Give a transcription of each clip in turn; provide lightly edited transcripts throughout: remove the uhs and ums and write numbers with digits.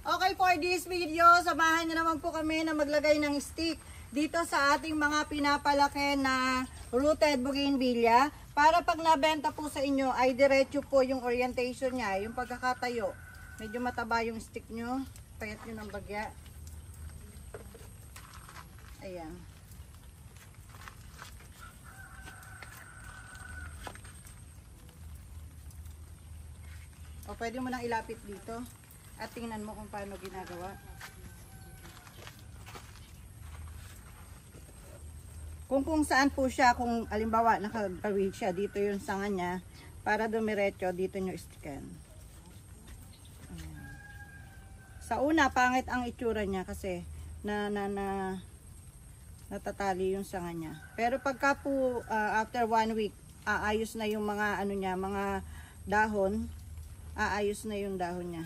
Okay, for this video, samahan nyo naman po kami na maglagay ng stick dito sa ating mga pinapalaki na rooted bougainvillea. Para pag nabenta po sa inyo ay diretso po yung orientation niya, yung pagkakatayo. Medyo mataba yung stick nyo, payat nyo ng bagya. Ayan. O pwede mo nang ilapit dito at tingnan mo kung paano ginagawa. Kung saan po siya, kung alimbawa nakagawid siya, dito yung sanga niya, para dumiretso, dito nyo stickan. Sa una, pangit ang itsura niya kasi natatali yung sanga niya. Pero pagka po, after 1 week, aayos na yung mga ano niya, mga dahon, aayos na yung dahon niya.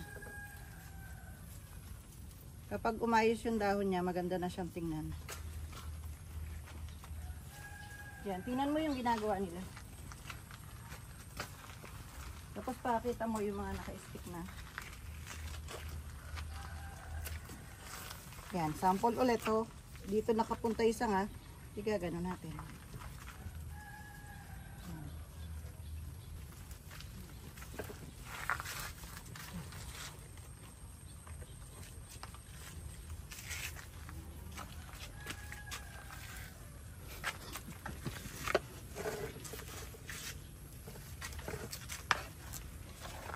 Kapag umayos yung dahon niya, maganda na siyang tingnan. Yan, tingnan mo yung ginagawa nila. Tapos pakita mo yung mga naka-stick na. Yan, sample ulit to. Dito nakapunta isa nga. Sige, ganun natin.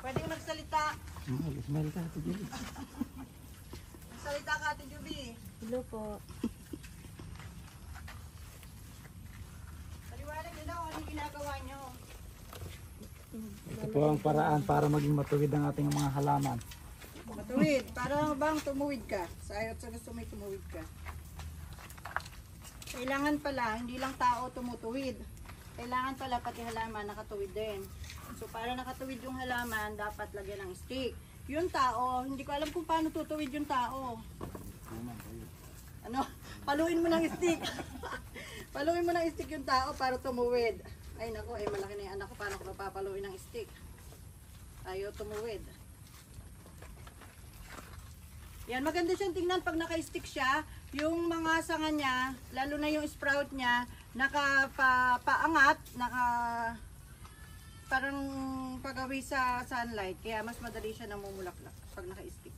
Pwede ka magsalita. Smile ka, Ate Juby. Magsalita ka, Ate Juby. Hello po. Paliwanag nyo na kung ano ginagawa nyo. Ito po ang paraan para maging matuwid ang ating mga halaman. Matuwid. Para bang tumuwid ka? Sa ayaw sa gusto may tumuwid ka. Kailangan pala, hindi lang tao tumutuwid. Kailangan pala pati halaman nakatuwid din. So para nakatuwid yung halaman, dapat lagyan ng stick. Yung tao, hindi ko alam kung paano tutuwid yung tao. Ano? Paluin mo ng stick. Paluin mo ng stick yung tao para tumuwid. Ay nako, malaki na yung anak ko. Paano ko papaluin ng stick? Ayaw tumuwid. Yan, maganda siyang tingnan pag naka-stick siya. Yung mga sanga niya, lalo na yung sprout niya, nakapaangat, parang pagawi sa sunlight. Kaya mas madali siya namumulaklak pag naka-stick.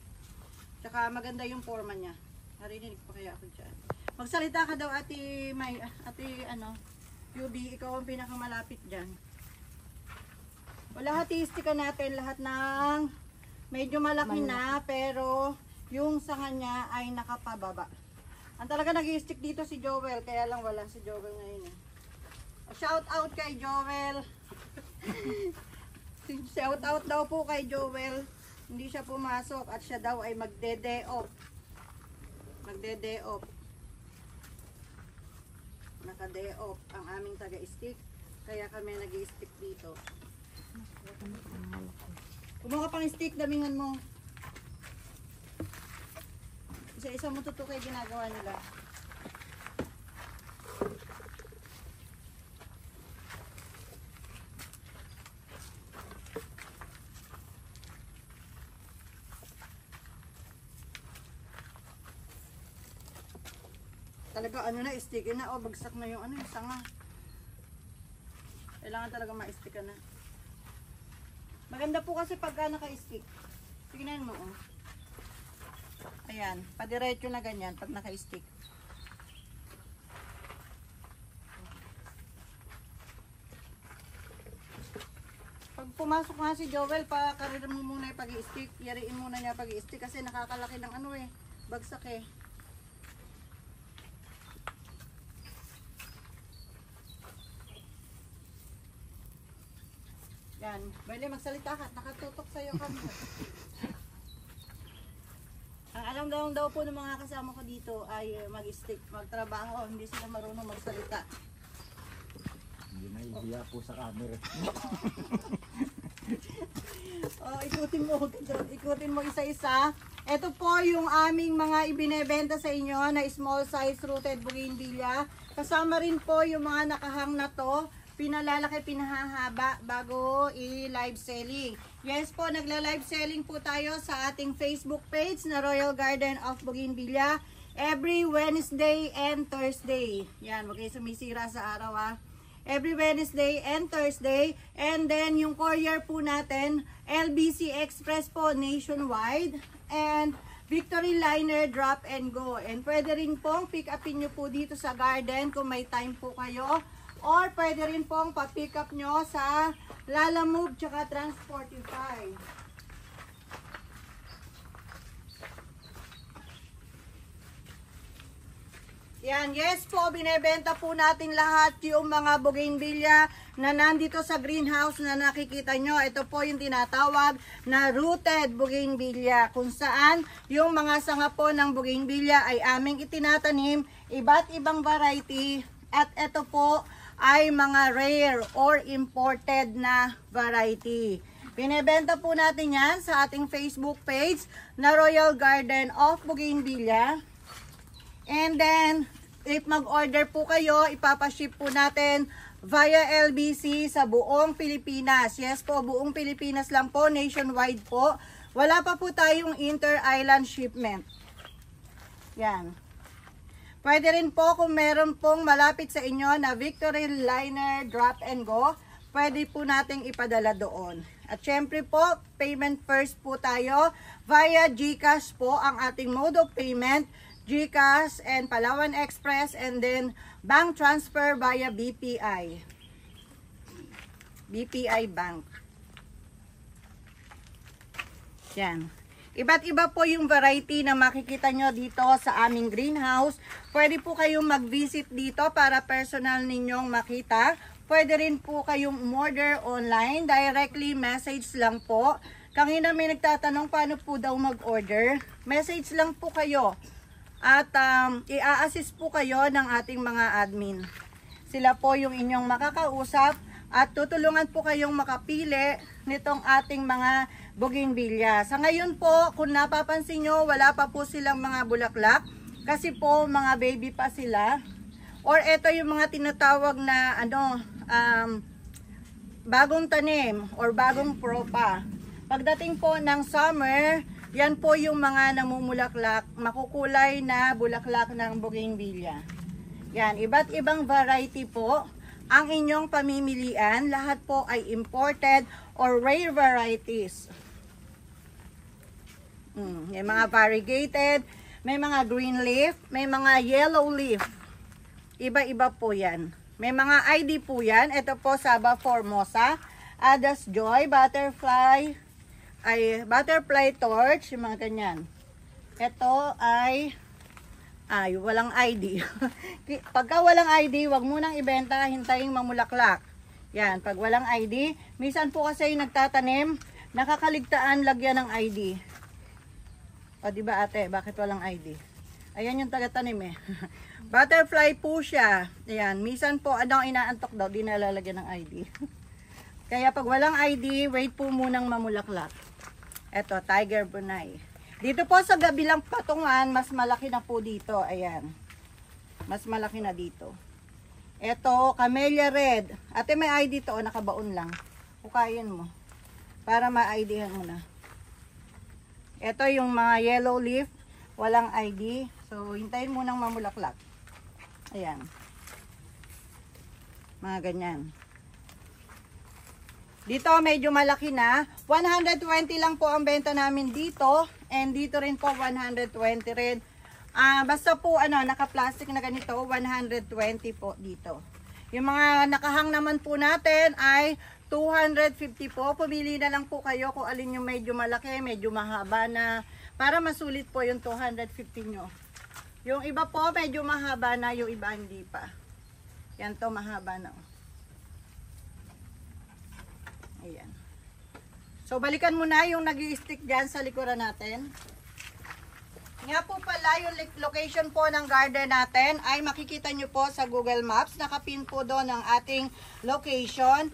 Tsaka maganda yung forma niya. Narinig pa kaya ako dyan. Magsalita ka daw, ate Yubi, ikaw ang pinakamalapit dyan. O lahat i-stickan natin, lahat ng medyo malaki na, pero yung sanga niya ay nakapababa. Ang talaga nag-i-stick dito si Joel, kaya lang wala si Joel ngayon. Shout out kay Joel. Shout out daw po kay Joel. Hindi siya pumasok at siya daw ay magde-day off. Magde-day off. Naka-day off ang aming taga-stick. Kaya kami nag-i-stick dito. Kumuha pang stick, damingan mo. Isa-isa mo tutukay ginagawa nila. Talaga ano na, stick na. O, bagsak na yung ano, yung sanga. Kailangan talaga ma-stick na. Maganda po kasi pagka naka-stick. Tingnan mo, oh. Ayan, padiretso na ganyan pag naka-stick. Pag pumasok nga si Joel, pakaririn mo muna yung pag-i-stick. Yariin muna niya pag-i-stick kasi nakakalaki ng ano eh, bagsak eh. Yan, bali magsalita ka, nakatutok sa'yo kami. Ang alam daw po ng mga kasama ko dito ay mag-stick, magtrabaho, hindi sila marunong magsalita. Hindi na ibiya po sa camera. Oh, ikutin mo isa-isa. Ito po yung aming mga ibinebenta sa inyo na small size rooted bougainvillea. Kasama rin po yung mga nakahang na to. pinalalaki, pinahahaba bago i-live selling. Yes po, nagla-live selling po tayo sa ating Facebook page na Royal Garden of Bougainvillea every Wednesday and Thursday. Yan, wag kayo sumisira sa araw ha. Every Wednesday and Thursday. And then yung courier po natin, LBC Express po nationwide. And Victory Liner Drop and Go. And pwede rin pong pick upin nyo po dito sa garden kung may time po kayo. Or pwede rin pong pa-pick up nyo sa Lalamove tsaka Transportify. Yan, yes po, binebenta po natin lahat yung mga bougainvillea na nandito sa greenhouse na nakikita nyo. Ito po yung tinatawag na rooted bougainvillea, kung saan yung mga sanga po ng bougainvillea ay aming itinatanim, iba't ibang variety. At ito po ay mga rare or imported na variety. Binebenta po natin yan sa ating Facebook page na Royal Garden of Bougainvillea. And then, if mag-order po kayo, ipapaship po natin via LBC sa buong Pilipinas. Yes po, buong Pilipinas lang po, nationwide po. Wala pa po tayong inter-island shipment. Yan. Pwede rin po kung meron pong malapit sa inyo na Victory Liner Drop and Go, pwede po nating ipadala doon. At syempre po, payment first po tayo. Via GCash po ang ating mode of payment. GCash and Palawan Express, and then bank transfer via BPI. BPI Bank. Yan. Iba't iba po yung variety na makikita nyo dito sa aming greenhouse. Pwede po kayong mag-visit dito para personal ninyong makita. Pwede rin po kayong order online. Directly message lang po. Kanina may nagtatanong paano po daw mag-order. Message lang po kayo. At i-assist po kayo ng ating mga admin. Sila po yung inyong makakausap at tutulungan po kayong makapili nitong ating mga bougainvillea. Sa ngayon po, kung napapansin nyo, wala pa po silang mga bulaklak kasi po mga baby pa sila. Or ito yung mga tinatawag na bagong tanim or bagong propa. Pagdating po ng summer, yan po yung mga namumulaklak, makukulay na bulaklak ng bougainvillea. Yan, iba't ibang variety po ang inyong pamimilian. Lahat po ay imported or rare varieties. May mga variegated, may mga green leaf, may mga yellow leaf. Iba-iba po yan. May mga ID po yan. Ito po Saba Formosa, Adas Joy, Butterfly, butterfly torch, yung mga ganyan. Ito ay walang ID. Pagka walang ID, wag munang ibenta, hintayin mamulaklak. Yan, pag walang ID, minsan po kasi yung nagtatanim, nakakaligtaan lagyan ng ID. O diba ate, bakit walang ID? Ayan yung taga-tanim eh. Butterfly po siya. Ayan, minsan po inaantok daw, di nalalagyan ng ID. Kaya pag walang ID, wait po munang mamulaklak. Ito, Tiger Brunei. Dito po sa gabilang patungan, mas malaki na po dito. Ayan. Mas malaki na dito. Ito, Camellia Red. Ate, may ID to. Nakabaon lang. Hukayin mo. Para ma-IDhan mo na. Ito yung mga yellow leaf. Walang ID. So, hintayin mo nang mamulaklak. Ayan. Mga ganyan. Dito medyo malaki na. 120 lang po ang benta namin dito. And dito rin po 120 rin. Basta po naka-plastic na ganito, 120 po dito. Yung mga nakahang naman po natin ay 250 po. Pumili na lang po kayo kung alin yung medyo malaki, medyo mahaba na. Para masulit po yung 250 nyo. Yung iba po medyo mahaba na, yung iba hindi pa. Yan to, mahaba na. Ayan. So, balikan mo na yung nag-i-stick dyan sa likuran natin. Nga po pala, yung location po ng garden natin ay makikita nyo po sa Google Maps. Nakapin po doon ang ating location.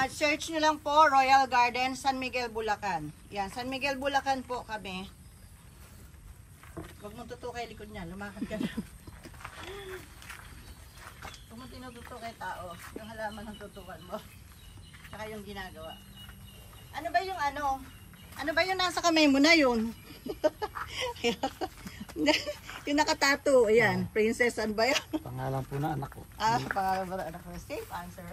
Search nyo lang po, Royal Garden, San Miguel, Bulacan. Yan, San Miguel, Bulacan po kami. Huwag mong tutukay likod niya, lumakad ka na. Kung mo tinututo kay tao, yung halaman ng tutukan mo. Saka yung ginagawa. Ano ba yung ano? Ano ba yung nasa kamay mo na yun? Yung nakatato, ayan. Princess, ano ba yan? Pangalan po na anak ko. Ah, para anak ko. Safe answer.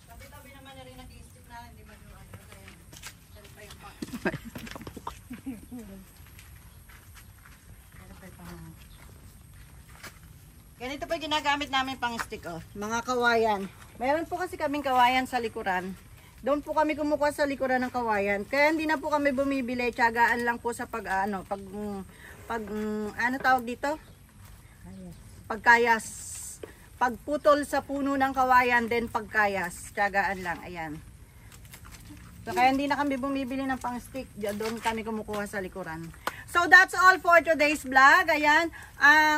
Tabi-tabi naman na rin nag-iisip na hindi man yung ano. Kaya pa yung pa. Ganito po yung ginagamit namin pang stick, oh. Mga kawayan. Meron po kasi kaming kawayan sa likuran. Doon po kami kumukuha sa likuran ng kawayan. Kaya hindi na po kami bumibili. Tiyagaan lang po sa ano tawag dito? Pagkayas. Pagputol sa puno ng kawayan, then pagkayas. Tiyagaan lang, ayan. So, kaya hindi na kami bumibili ng pang stick. Doon kami kumukuha sa likuran. So that's all for today's vlog. Ayan,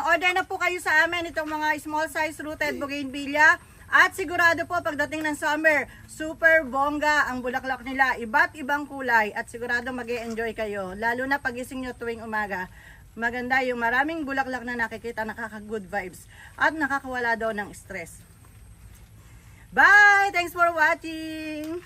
order na po kayo sa amin itong mga small size rooted bougainvillea. At sigurado po pagdating ng summer, super bongga ang bulaklak nila. Iba't ibang kulay at sigurado mag-e-enjoy kayo. Lalo na pagising nyo tuwing umaga. Maganda yung maraming bulaklak na nakikita, nakaka-good vibes. At nakakawala daw ng stress. Bye! Thanks for watching!